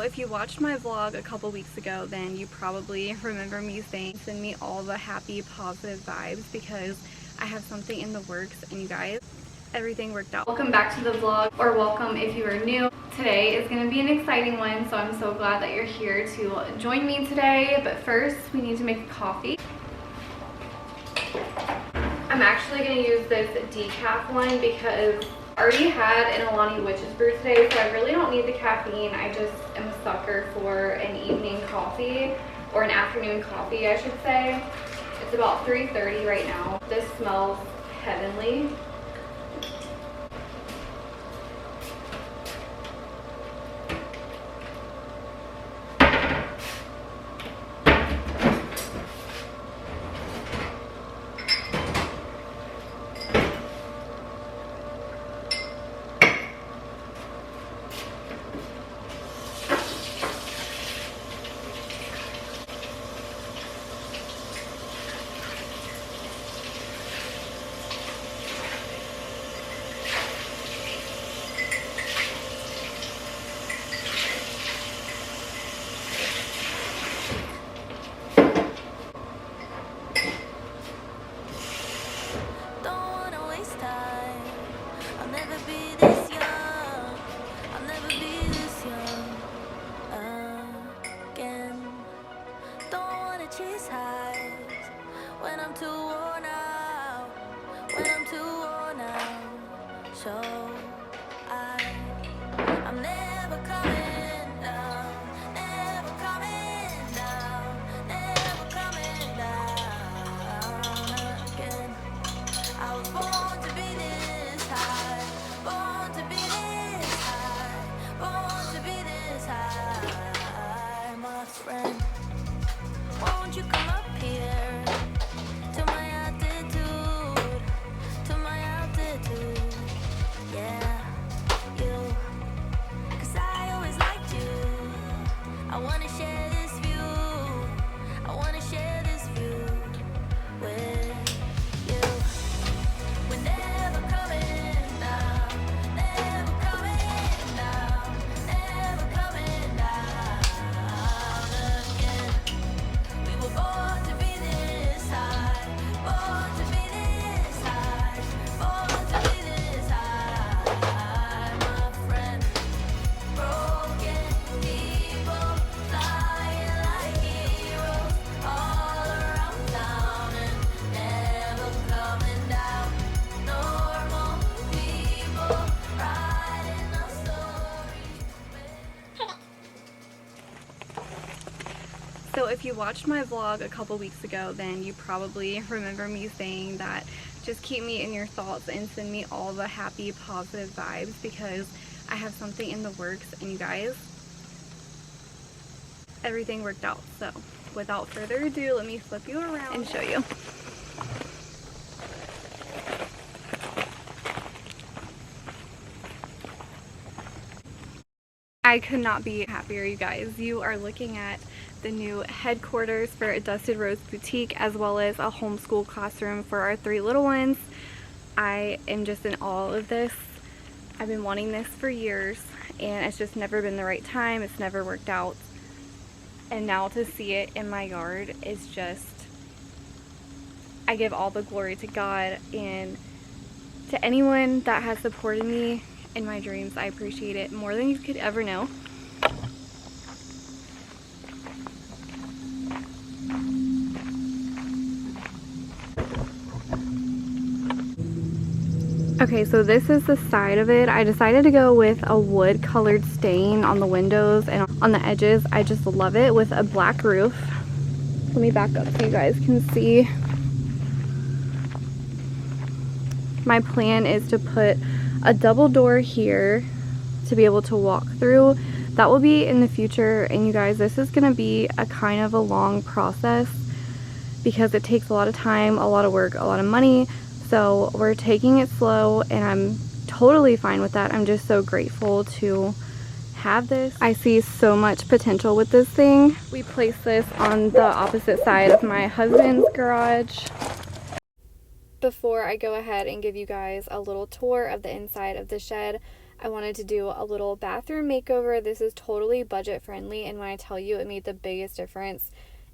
if you watched my vlog a couple weeks ago, then you probably remember me saying send me all the happy, positive vibes because I have something in the works, and you guys, everything worked out. Welcome back to the vlog, or welcome if you are new. Today is going to be an exciting one, so I'm so glad that you're here to join me today. But first, we need to make a coffee. I'm actually going to use this decaf one because I already had an Alani Witch's Brew today, so I really don't need the caffeine. I just am a sucker for an evening coffee, or an afternoon coffee, I should say. It's about 3:30 right now. This smells heavenly. So if you watched my vlog a couple weeks ago, then you probably remember me saying that just keep me in your thoughts and send me all the happy, positive vibes because I have something in the works, and you guys, everything worked out. So without further ado, let me flip you around and show you. I could not be happier, you guys. You are looking at the new headquarters for Dusted Rose Boutique, as well as a homeschool classroom for our 3 little ones. I am just in awe of this. I've been wanting this for years, and it's just never been the right time. It's never worked out. And now to see it in my yard is just, I give all the glory to God and to anyone that has supported me in my dreams. I appreciate it more than you could ever know. Okay, so this is the side of it. I decided to go with a wood colored stain on the windows and on the edges. I just love it with a black roof. Let me back up so you guys can see. My plan is to put a double door here to be able to walk through. That will be in the future, and you guys, this is going to be a kind of a long process because it takes a lot of time, a lot of work, a lot of money. So we're taking it slow, and I'm totally fine with that. I'm just so grateful to have this. I see so much potential with this thing. We placed this on the opposite side of my husband's garage. Before I go ahead and give you guys a little tour of the inside of the shed, I wanted to do a little bathroom makeover. This is totally budget friendly, and when I tell you it made the biggest difference,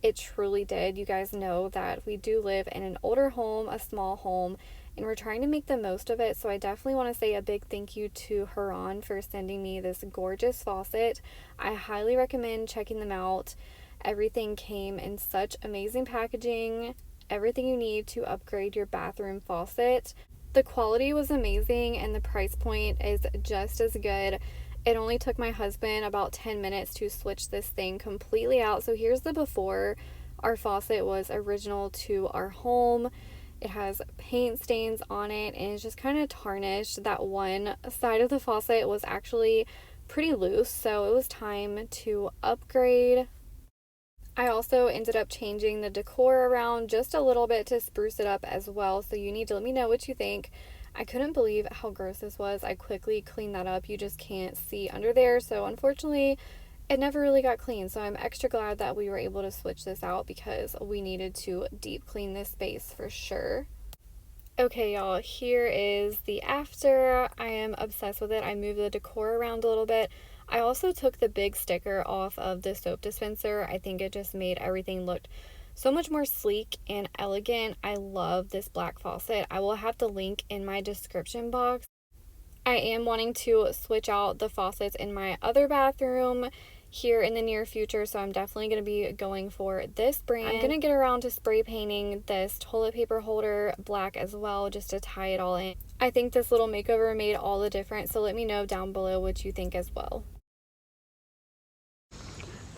it truly did. You guys know that we do live in an older home, a small home, and we're trying to make the most of it. So I definitely want to say a big thank you to Hurran for sending me this gorgeous faucet. I highly recommend checking them out. Everything came in such amazing packaging. Everything you need to upgrade your bathroom faucet. The quality was amazing and the price point is just as good. It only took my husband about 10 minutes to switch this thing completely out. So here's the before. Our faucet was original to our home. It has paint stains on it and it's just kind of tarnished. That one side of the faucet was actually pretty loose, so it was time to upgrade. I also ended up changing the decor around just a little bit to spruce it up as well, so you need to let me know what you think. I couldn't believe how gross this was. I quickly cleaned that up. You just can't see under there, so unfortunately it never really got clean. So I'm extra glad that we were able to switch this out because we needed to deep clean this space for sure. Okay, y'all, here is the after. I am obsessed with it. I moved the decor around a little bit. I also took the big sticker off of the soap dispenser. I think it just made everything look so much more sleek and elegant. I love this black faucet. I will have the link in my description box. I am wanting to switch out the faucets in my other bathroom here in the near future, so I'm definitely going to be going for this brand. I'm going to get around to spray painting this toilet paper holder black as well, just to tie it all in. I think this little makeover made all the difference, so let me know down below what you think as well.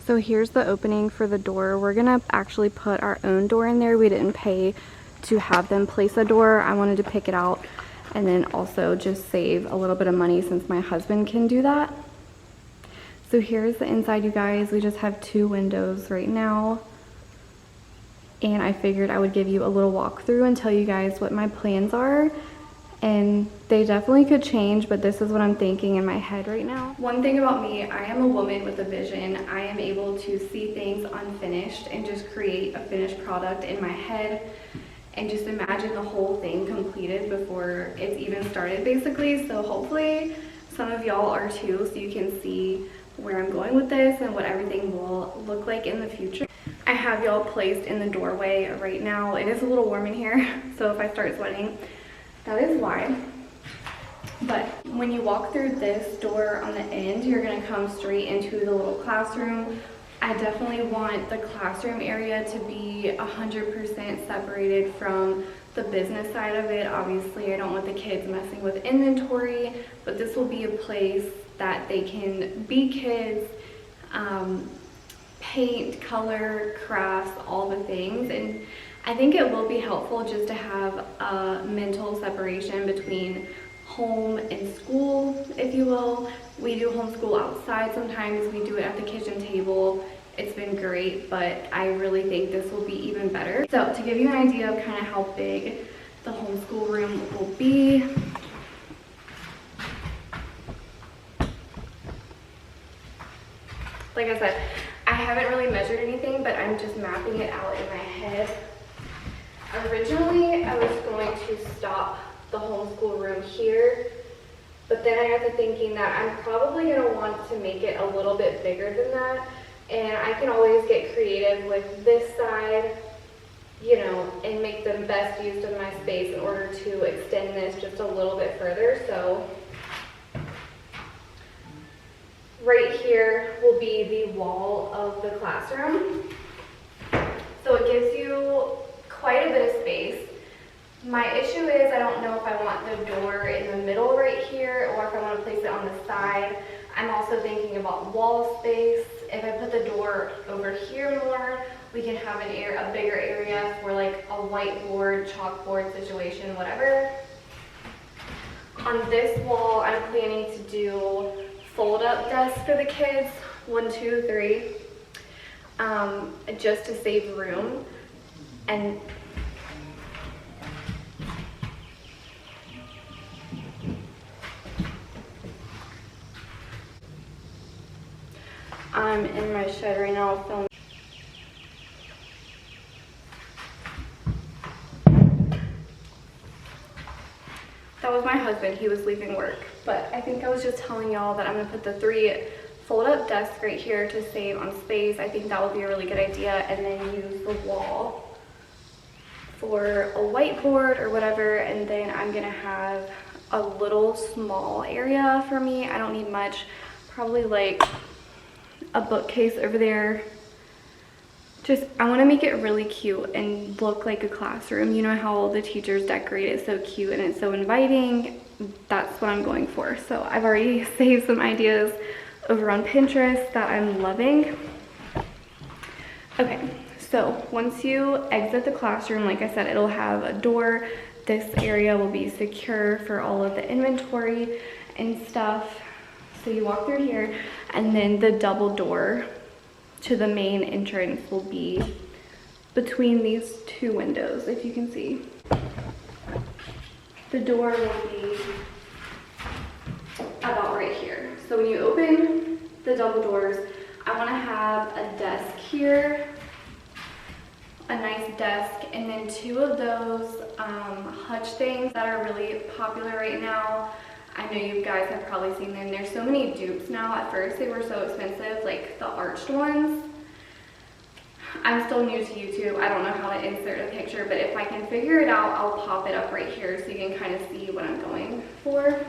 So here's the opening for the door. We're gonna actually put our own door in there. We didn't pay to have them place a door. I wanted to pick it out and then also just save a little bit of money since my husband can do that. So here's the inside, you guys. We just have 2 windows right now. And I figured I would give you a little walkthrough and tell you guys what my plans are. And they definitely could change, but this is what I'm thinking in my head right now. One thing about me, I am a woman with a vision. I am able to see things unfinished and just create a finished product in my head and just imagine the whole thing completed before it's even started, basically. So hopefully some of y'all are too, so you can see where I'm going with this and what everything will look like in the future. I have y'all placed in the doorway right now. It is a little warm in here, so if I start sweating, that is why. But when you walk through this door on the end, you're gonna come straight into the little classroom. I definitely want the classroom area to be 100% separated from the business side of it. Obviously, I don't want the kids messing with inventory, but this will be a place that they can be kids, paint, color, crafts, all the things. And I think it will be helpful just to have a mental separation between home and school, if you will. We do homeschool outside sometimes. We do it at the kitchen table. It's been great, but I really think this will be even better. So to give you an idea of kind of how big the homeschool room will be, like I said, I haven't really measured anything, but I'm just mapping it out in my head. Originally, I was going to stop the homeschool room here, but then I got to thinking that I'm probably going to want to make it a little bit bigger than that, and I can always get creative with this side, you know, and make the best use of my space in order to extend this just a little bit further. So right here will be the wall of the classroom. So it gives you quite a bit of space. My issue is I don't know if I want the door in the middle right here or if I want to place it on the side. I'm also thinking about wall space. If I put the door over here more, we can have a bigger area for like a whiteboard, chalkboard situation, whatever. On this wall, I'm planning to do fold-up desks for the kids, 1, 2, 3, just to save room. And I'm in my shed right now filming. That was my husband. He was leaving work, but I think I was just telling y'all that I'm gonna put the 3 fold-up desks right here to save on space. I think that would be a really good idea, and then use the wall for a whiteboard or whatever. And then I'm gonna have a little small area for me. I don't need much, probably like a bookcase over there. Just, I want to make it really cute and look like a classroom. You know how all the teachers decorate it so cute and it's so inviting? That's what I'm going for. So I've already saved some ideas over on Pinterest that I'm loving. Okay, so once you exit the classroom, like I said, it'll have a door. This area will be secure for all of the inventory and stuff. So you walk through here, and then the double door to the main entrance will be between these 2 windows, if you can see. The door will be about right here. So when you open the double doors, I want to have a desk here, a nice desk, and then 2 of those hutch things that are really popular right now. I know you guys have probably seen them. There's so many dupes now. At first they were so expensive, like the arched ones. I'm still new to YouTube. I don't know how to insert a picture, but if I can figure it out, I'll pop it up right here so you can kind of see what I'm going for.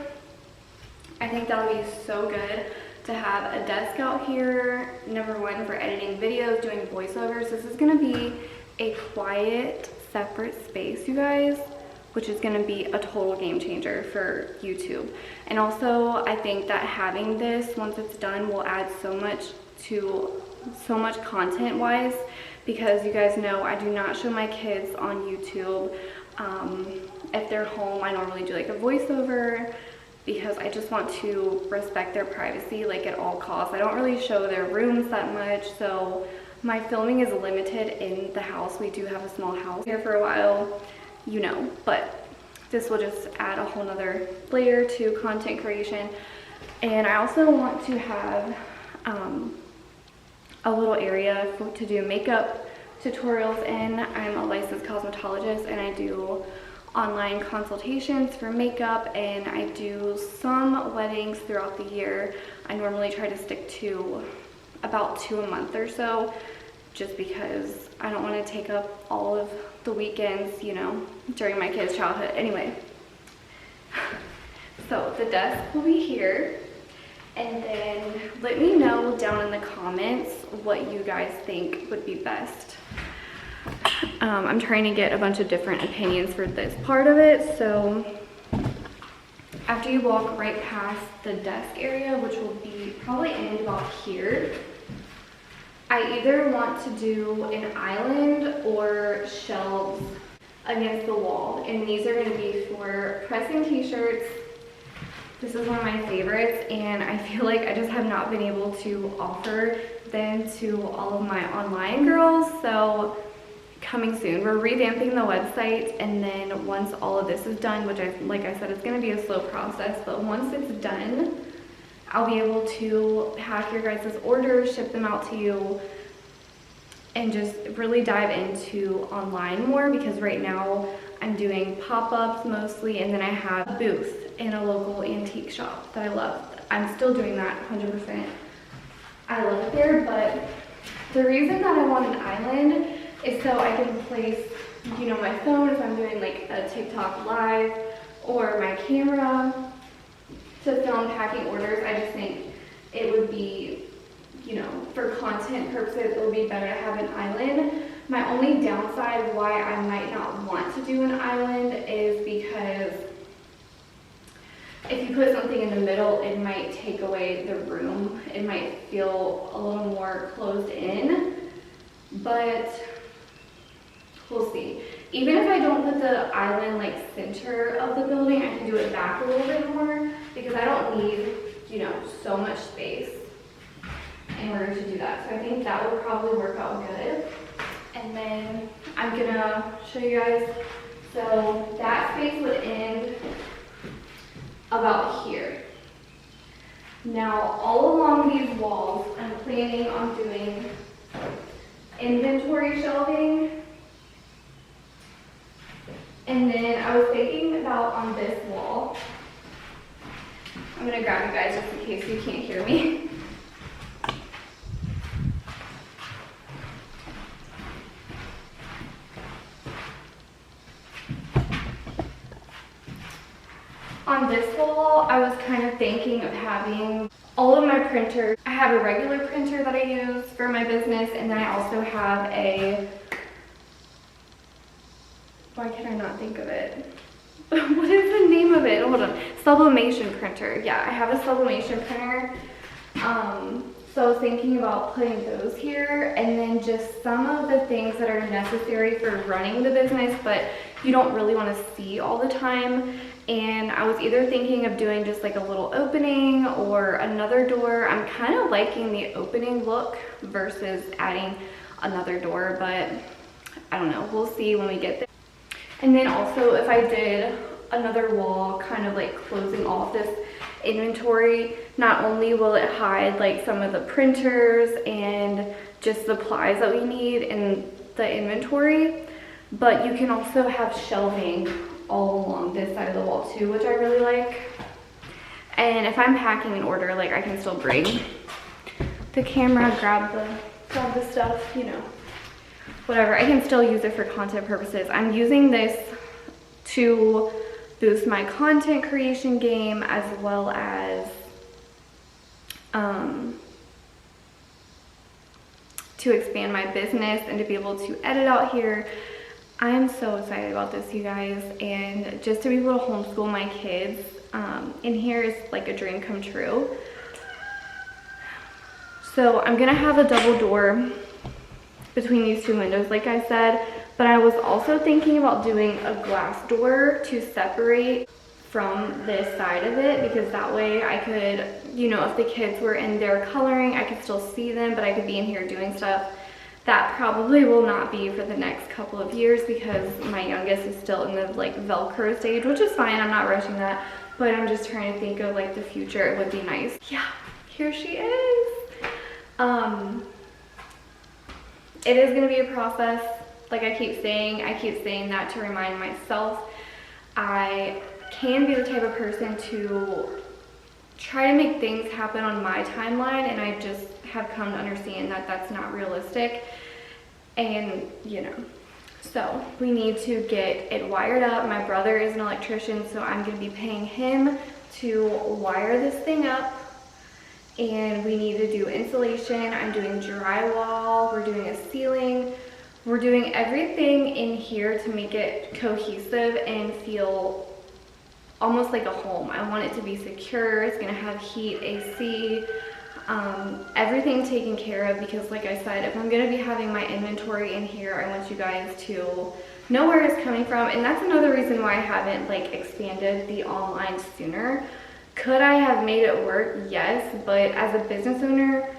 I think that'll be so good to have a desk out here. Number 1, for editing videos, doing voiceovers. This is gonna be a quiet, separate space, you guys, which is going to be a total game changer for YouTube. And also, I think that having this, once it's done, will add so much content wise, because you guys know I do not show my kids on YouTube. If they're home, I normally do like a voiceover because I just want to respect their privacy, like at all costs. I don't really show their rooms that much, so my filming is limited in the house. We do have a small house here for a while, you know, but this will just add a whole nother layer to content creation. And I also want to have a little area to do makeup tutorials in. I'm a licensed cosmetologist and I do online consultations for makeup, and I do some weddings throughout the year. I normally try to stick to about 2 a month or so, just because I don't want to take up all of the weekends, you know, during my kids' childhood. Anyway, so the desk will be here, and then let me know down in the comments what you guys think would be best. I'm trying to get a bunch of different opinions for this part of it. So after you walk right past the desk area, which will be probably end about here, I either want to do an island or shelves against the wall, and these are going to be for pressing t-shirts. This is one of my favorites, and I feel like I just have not been able to offer them to all of my online girls. So coming soon, we're revamping the website, and then once all of this is done, which like I said, it's going to be a slow process, but once it's done, I'll be able to pack your guys' orders, ship them out to you, and just really dive into online more, because right now I'm doing pop-ups mostly, and then I have a booth in a local antique shop that I love. I'm still doing that 100%. I love it there, but the reason that I want an island is so I can place, you know, my phone if I'm doing like a TikTok live, or my camera to film packing orders. I just think it would be, you know, for content purposes, it would be better to have an island. My only downside why I might not want to do an island is because if you put something in the middle, it might take away the room. It might feel a little more closed in, but we'll see. Even if I don't put the island like center of the building, I can do it back a little bit more, because I don't need, you know, so much space in order to do that. So I think that would probably work out good. And then I'm gonna show you guys. So that space would end about here. Now all along these walls, I'm planning on doing inventory shelving. And then I was thinking that about on this wall, I'm gonna grab you guys just in case you can't hear me. On this wall, I was kind of thinking of having all of my printers. I have a regular printer that I use for my business, and then I also have a, why can I not think of it? What is the name of it? Hold on. Sublimation printer. Yeah, I have a sublimation printer. So I was thinking about putting those here, and then just some of the things that are necessary for running the business, but you don't really want to see all the time. And I was either thinking of doing just like a little opening or another door. I'm kind of liking the opening look versus adding another door, but I don't know. We'll see when we get there. And then also if I did another wall kind of like closing off this inventory, not only will it hide like some of the printers and just supplies that we need in the inventory, but you can also have shelving all along this side of the wall too, which I really like. And if I'm packing an order, like I can still bring the camera, grab the stuff, you know, whatever. I can still use it for content purposes. I'm using this to boost my content creation game, as well as to expand my business and to be able to edit out here. I am so excited about this, you guys, and just to be able to homeschool my kids in here is like a dream come true. So I'm gonna have a double door between these two windows, like I said, but I was also thinking about doing a glass door to separate from this side of it, because that way I could, you know, if the kids were in there coloring, I could still see them, but I could be in here doing stuff. That probably will not be for the next couple of years because my youngest is still in the like Velcro stage, which is fine. I'm not rushing that, but I'm just trying to think of like the future. It would be nice. Yeah, here she is. It is going to be a process. Like I keep saying that to remind myself. I can be the type of person to try to make things happen on my timeline, and I just have come to understand that that's not realistic. And you know, so we need to get it wired up. My brother is an electrician, so I'm going to be paying him to wire this thing up, and we need to do insulation. I'm doing drywall, we're doing a ceiling, we're doing everything in here to make it cohesive and feel almost like a home. I want it to be secure. It's gonna have heat, AC, everything taken care of, because like I said, if I'm gonna be having my inventory in here, I want you guys to know where it's coming from. And that's another reason why I haven't like expanded the online sooner. Could I have made it work? Yes, but as a business owner,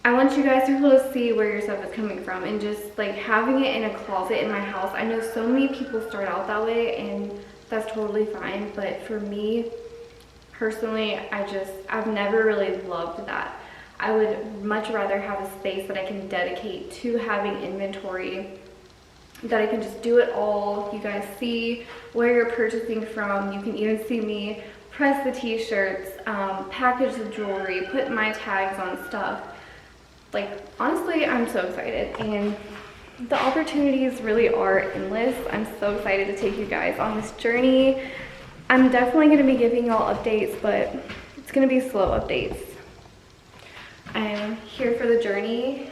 I want you guys to be able to see where your stuff is coming from, and just like having it in a closet in my house. I know so many people start out that way, and that's totally fine, but for me personally, I've never really loved that. I would much rather have a space that I can dedicate to having inventory, that I can just do it all. You guys see where you're purchasing from. You can even see me press the t-shirts, package the jewelry, put my tags on stuff. Like, honestly, I'm so excited, and the opportunities really are endless. I'm so excited to take you guys on this journey. I'm definitely going to be giving y'all updates, but it's going to be slow updates. I'm here for the journey.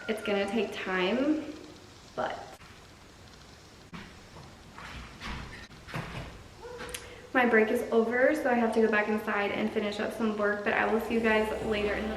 It's going to take time, but my break is over, so I have to go back inside and finish up some work, but I will see you guys later in the